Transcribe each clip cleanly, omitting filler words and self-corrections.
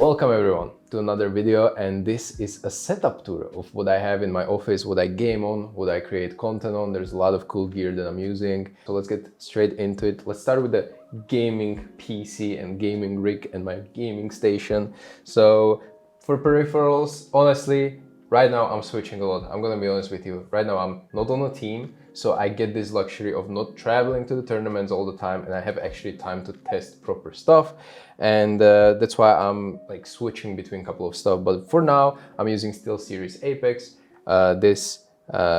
Welcome everyone to another video, and this is a setup tour of what I have in my office, what I game on, what I create content on. There's a lot of cool gear that I'm using. So let's get straight into it. Let's start with the gaming PC and gaming rig and my gaming station. So for peripherals, honestly, right now I'm switching a lot. I'm gonna be honest with you. Right now I'm not on a team, so I get this luxury of not traveling to the tournaments all the time, and I have actually time to test proper stuff. And that's why I'm like switching between a couple of stuff. But for now, I'm using SteelSeries Apeks. This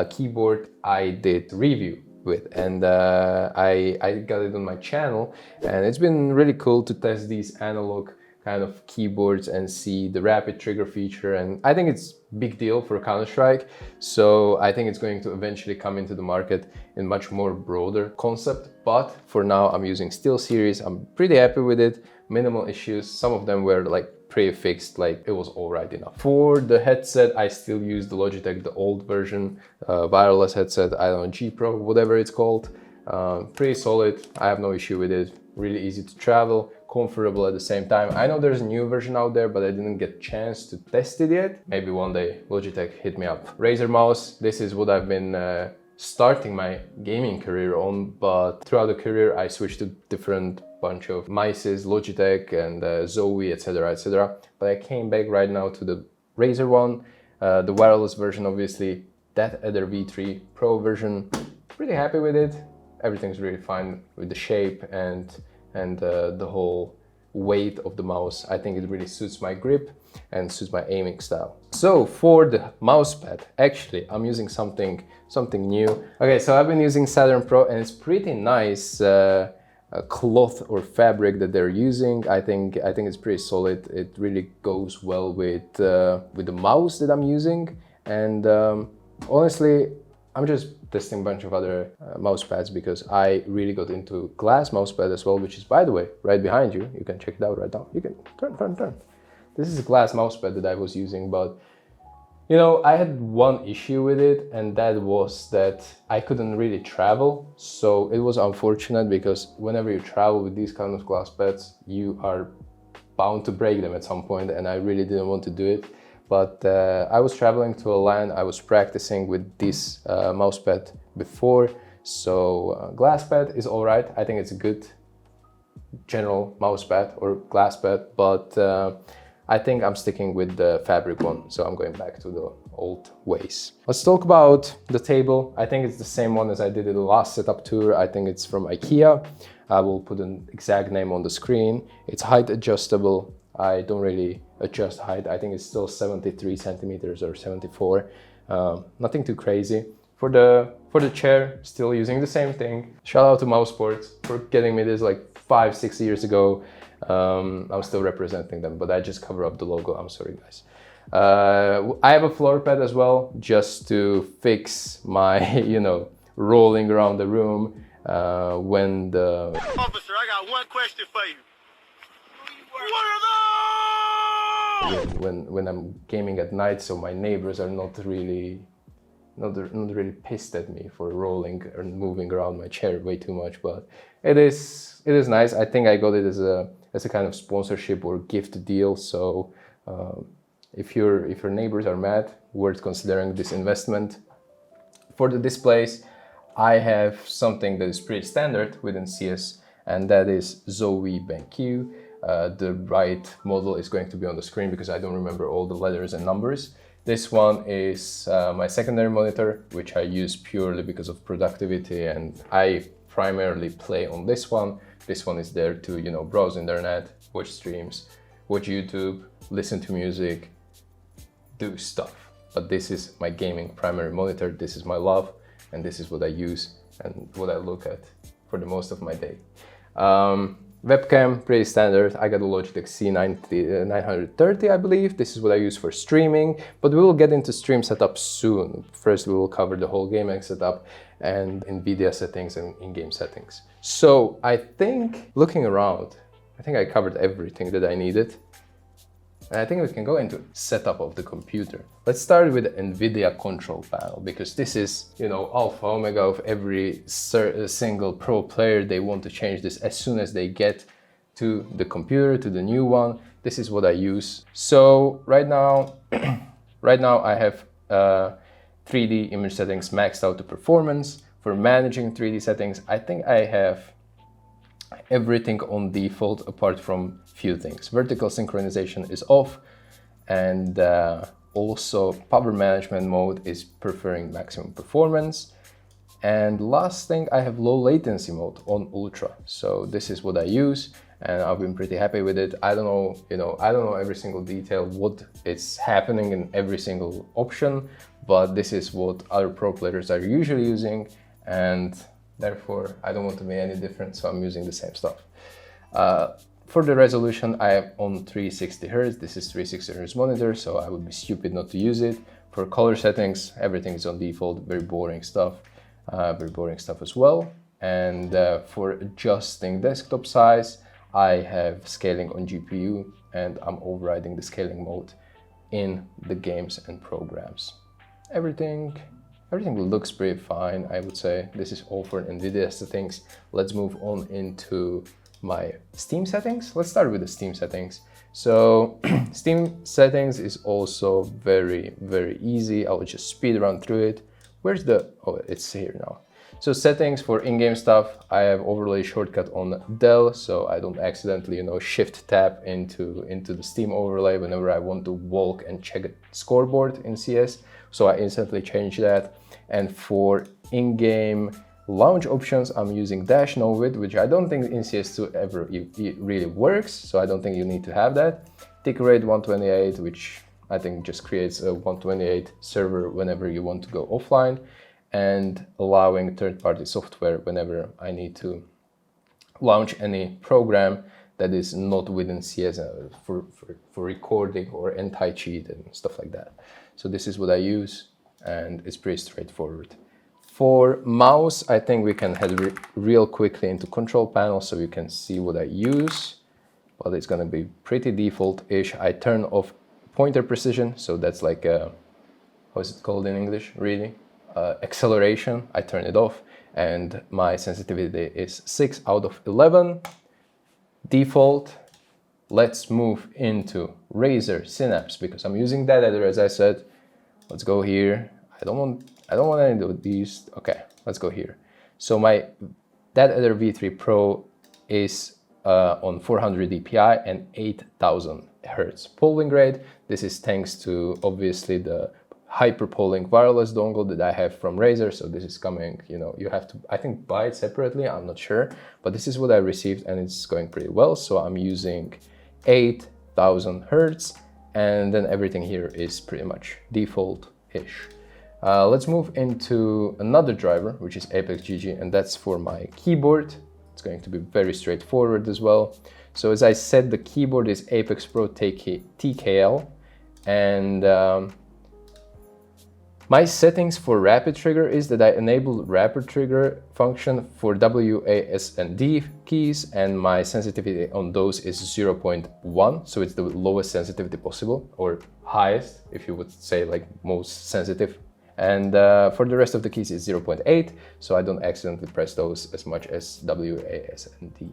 keyboard I did review with, and I got it on my channel, and it's been really cool to test these analog kind of keyboards and see the rapid trigger feature, and I think it's big deal for Counter-Strike. So I think it's going to eventually come into the market in much more broader concept, but for now I'm using SteelSeries. I'm pretty happy with it. Minimal issues. Some of them were like pre-fixed, like it was all right enough. For the headset, I still use the Logitech, the old version, wireless headset, I don't know, G Pro, whatever it's called. Pretty solid. I have no issue with it. Really easy to travel, comfortable at the same time. I know there's a new version out there, but I didn't get a chance to test it yet. Maybe one day Logitech hit me up. Razer mouse, this is what I've been starting my gaming career on, but throughout the career I switched to different bunch of mices, Logitech and Zoe, etc, etc. But I came back right now to the Razer one, the wireless version obviously, that other V3 Pro version. Pretty happy with it. Everything's really fine with the shape and the whole weight of the mouse. I think it really suits my grip and suits my aiming style. So for the mouse pad, actually I'm using something new. Okay, so I've been using Saturn Pro, and it's pretty nice cloth or fabric that they're using. I think it's pretty solid. It really goes well with the mouse that I'm using, and honestly, I'm just testing a bunch of other mouse pads because I really got into glass mouse pad as well, which is, by the way, right behind you. You can check it out right now. You can turn. This is a glass mouse pad that I was using, but you know, I had one issue with it, and that was that I couldn't really travel. So it was unfortunate because whenever you travel with these kind of glass pads, you are bound to break them at some point, and I really didn't want to do it. But I was traveling to a LAN, I was practicing with this mouse pad before, so glass pad is all right. I think it's a good general mouse pad or glass pad, but I think I'm sticking with the fabric one, so I'm going back to the old ways. Let's talk about the table. I think it's the same one as I did in the last setup tour. I think it's from IKEA. I will put an exact name on the screen. It's height adjustable. I don't really adjust height. I think it's still 73 centimeters or 74. Nothing too crazy. For the chair, still using the same thing. Shout out to mousesports for getting me this like 5-6 years ago. I'm still representing them, but I just cover up the logo. I'm sorry, guys. I have a floor pad as well, just to fix my, you know, rolling around the room when the... Officer, I got one question for you. When I'm gaming at night, so my neighbors are not really pissed at me for rolling or moving around my chair way too much. But it is nice. I think I got it as a kind of sponsorship or gift deal. So if your neighbors are mad, worth considering this investment. For the displays, I have something that is pretty standard within CS, and that is Zoe BenQ. The right model is going to be on the screen because I don't remember all the letters and numbers. This one is my secondary monitor, which I use purely because of productivity, and I primarily play on this one. This one is there to, you know, browse internet, watch streams, watch YouTube, listen to music, do stuff. But this is my gaming primary monitor. This is my love, and this is what I use and what I look at for the most of my day. Webcam, pretty standard. I got a Logitech C930, I believe. This is what I use for streaming, but we will get into stream setup soon. First, we will cover the whole gaming setup and Nvidia settings and in-game settings. So I think, looking around, I think I covered everything that I needed. And I think we can go into setup of the computer. Let's start with the Nvidia control panel, because this is, you know, alpha omega of every single pro player. They want to change this as soon as they get to the computer, to the new one. this is what I use. So right now, I have 3D image settings maxed out to performance. For managing 3D settings, I think I have everything on default apart from few things. Vertical synchronization is off, and also power management mode is preferring maximum performance. And last thing, I have low latency mode on ultra. So this is what I use, and I've been pretty happy with it. I don't know, I don't know every single detail, what is happening in every single option, but this is what other pro players are usually using, and therefore I don't want to be any different, so I'm using the same stuff. For the resolution, I am on 360 Hz. This is 360 Hz monitor, so I would be stupid not to use it. For color settings, everything is on default, very boring stuff as well. And for adjusting desktop size, I have scaling on GPU, and I'm overriding the scaling mode in the games and programs. Everything looks pretty fine, I would say. This is all for Nvidia settings. Let's move on into my Steam settings. Let's start with the Steam settings. So Steam settings is also very, very easy. I'll just speed run through it. Where's the, oh, it's here now. So settings for in-game stuff, I have overlay shortcut on Del, so I don't accidentally, shift tab into the Steam overlay whenever I want to walk and check a scoreboard in CS. So I instantly change that. And for in-game launch options, I'm using dash novid, which I don't think in CS2 ever it really works, so I don't think you need to have that. Tick rate 128, which I think just creates a 128 server whenever you want to go offline, and allowing third-party software whenever I need to launch any program that is not within CS for recording or anti-cheat and stuff like that. So this is what I use, and it's pretty straightforward. For mouse, I think we can head real quickly into control panel so you can see what I use, but it's gonna be pretty default-ish. I turn off pointer precision, so that's like how is it called in English, really? Acceleration, I turn it off, and my sensitivity is 6 out of 11. Default. Let's move into Razer Synapse, because I'm using that editor, as I said. Let's go here. I don't want any of these. Okay, let's go here. So my that editor V3 Pro is on 400 dpi and 8000 Hertz polling rate. This is thanks to obviously the hyper polling wireless dongle that I have from Razer. So this is coming, you have to, I think, buy it separately, I'm not sure, but this is what I received and it's going pretty well. So I'm using 8000 Hertz, and then everything here is pretty much default-ish. Let's move into another driver, which is Apeks GG, and that's for my keyboard. It's going to be very straightforward as well. So as I said, the keyboard is Apeks Pro TKL, and my settings for rapid trigger is that I enable rapid trigger function for W, A, S, and D keys, and my sensitivity on those is 0.1, so it's the lowest sensitivity possible, or highest, if you would say, like most sensitive. And for the rest of the keys is 0.8, so I don't accidentally press those as much as W, A, S, and D.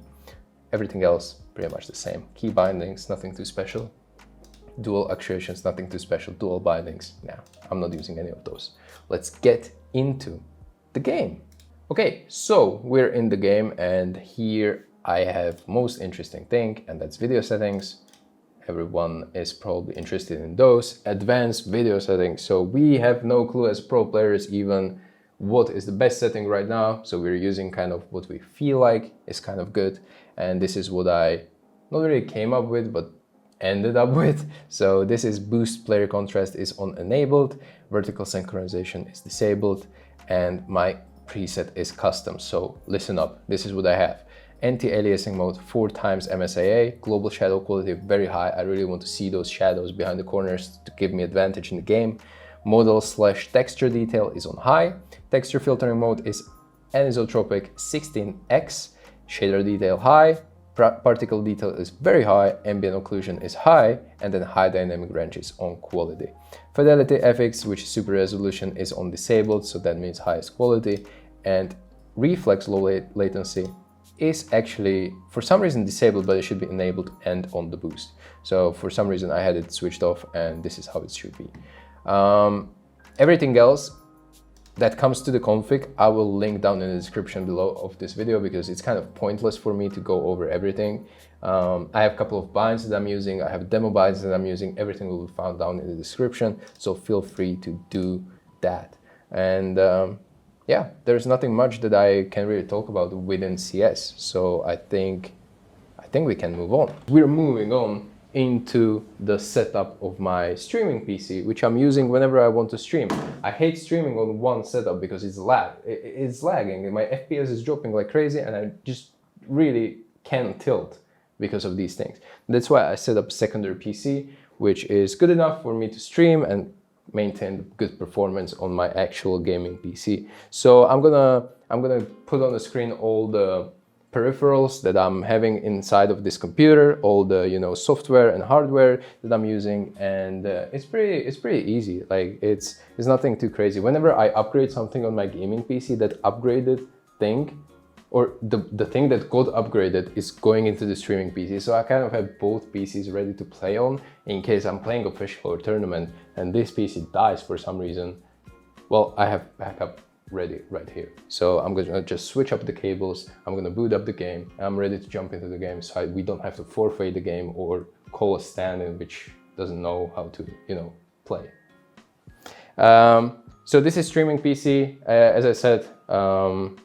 Everything else pretty much the same. Key bindings, nothing too special. Dual actuations, nothing too special. Dual bindings, nah, I'm not using any of those. Let's get into the game. Okay, so we're in the game, and here I have most interesting thing, and that's video settings. Everyone is probably interested in those advanced video settings. So we have no clue as pro players even what is the best setting right now. So we're using kind of what we feel like is kind of good. And this is what I not really came up with, but ended up with. So this is boost player contrast is on enabled, vertical synchronization is disabled, and my preset is custom. So listen up, this is what I have. Anti-aliasing mode 4x MSAA, global shadow quality very high. I really want to see those shadows behind the corners to give me advantage in the game. Model/texture detail is on high. Texture filtering mode is anisotropic 16x. Shader detail high. Particle detail is very high. Ambient occlusion is high. And then high dynamic range is on quality. Fidelity FX, which is super resolution, is on disabled. So that means highest quality. And reflex low latency is actually for some reason disabled, but it should be enabled and on the boost. So for some reason I had it switched off, and this is how it should be. Everything else that comes to the config, I will link down in the description below of this video, because it's kind of pointless for me to go over everything. I have a couple of binds that I'm using, I have demo binds that I'm using, everything will be found down in the description, so feel free to do that. And yeah, there's nothing much that I can really talk about within CS, so I think we can move on. We're moving on into the setup of my streaming PC, which I'm using whenever I want to stream. I hate streaming on one setup because it's lagging, and my FPS is dropping like crazy, and I just really can't tilt because of these things. That's why I set up a secondary PC, which is good enough for me to stream and maintain good performance on my actual gaming PC. So I'm gonna put on the screen all the peripherals that I'm having inside of this computer, all the software and hardware that I'm using, and it's pretty easy. Like it's nothing too crazy. Whenever I upgrade something on my gaming PC, that upgraded thing, or the thing that got upgraded, is going into the streaming PC. So I kind of have both PCs ready to play on in case I'm playing official or tournament and this PC dies for some reason. Well, I have backup ready right here. So I'm gonna just switch up the cables, I'm gonna boot up the game, I'm ready to jump into the game, so we don't have to forfeit the game or call a stand-in which doesn't know how to play. So this is streaming PC. As I said,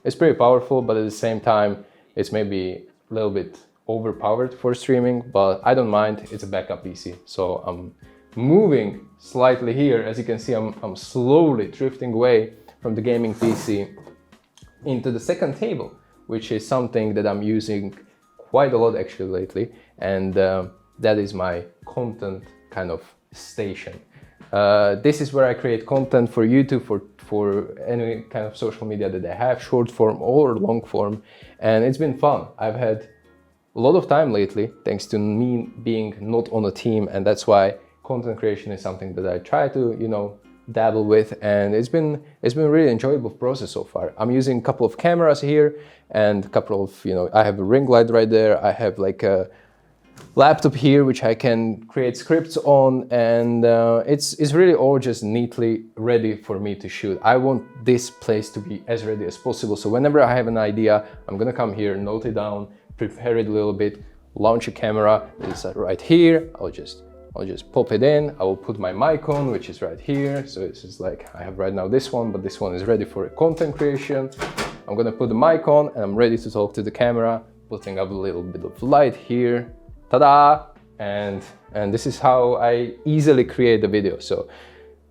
it's pretty powerful, but at the same time it's maybe a little bit overpowered for streaming, but I don't mind. It's a backup PC, so I'm moving slightly here. As you can see, I'm slowly drifting away from the gaming PC into the second table, which is something that I'm using quite a lot actually lately, and that is my content kind of station. This is where I create content for YouTube, for any kind of social media that I have, short form or long form, and it's been fun. I've had a lot of time lately thanks to me being not on a team, and that's why content creation is something that I try to dabble with, and it's been a really enjoyable process so far. I'm using a couple of cameras here and a couple of I have a ring light right there, I have like a laptop here which I can create scripts on, and it's really all just neatly ready for me to shoot. I want this place to be as ready as possible, so whenever I have an idea, I'm gonna come here, note it down, prepare it a little bit, launch a camera. It's right here. I'll just pop it in. I will put my mic on, which is right here. So it's just like I have right now this one, but this one is ready for content creation. I'm gonna put the mic on and I'm ready to talk to the camera, putting up a little bit of light here. Ta-da! And this is how I easily create the video. So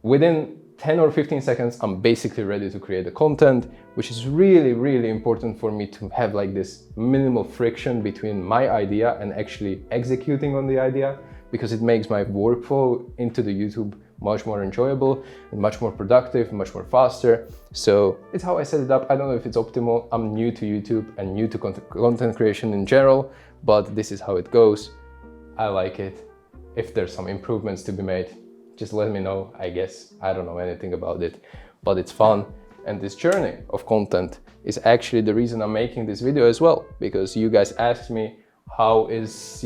within 10 or 15 seconds, I'm basically ready to create the content, which is really, really important for me to have like this minimal friction between my idea and actually executing on the idea, because it makes my workflow into the YouTube much more enjoyable and much more productive, much more faster. So it's how I set it up. I don't know if it's optimal. I'm new to YouTube and new to content creation in general, but this is how it goes. I like it. If there's some improvements to be made, just let me know. I guess I don't know anything about it, but it's fun. And this journey of content is actually the reason I'm making this video as well, because you guys asked me, how is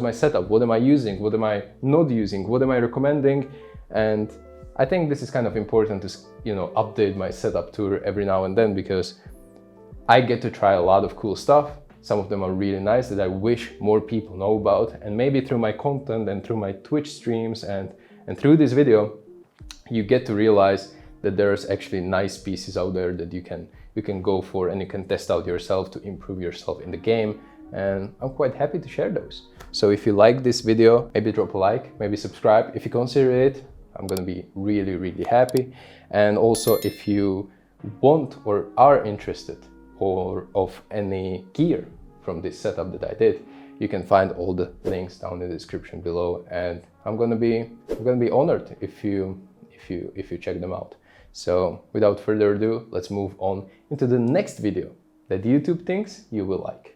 my setup? What am I using? What am I not using? What am I recommending? And I think this is kind of important to, update my setup tour every now and then, because I get to try a lot of cool stuff. Some of them are really nice that I wish more people know about. And maybe through my content and through my Twitch streams and through this video, you get to realize that there's actually nice pieces out there that you can go for and you can test out yourself to improve yourself in the game. And I'm quite happy to share those. So if you like this video, maybe drop a like, maybe subscribe. If you consider it, I'm gonna be really, really happy. And also if you want or are interested or of any gear from this setup that I did, you can find all the links down in the description below. And I'm gonna be honored if you check them out. So without further ado, let's move on into the next video that YouTube thinks you will like.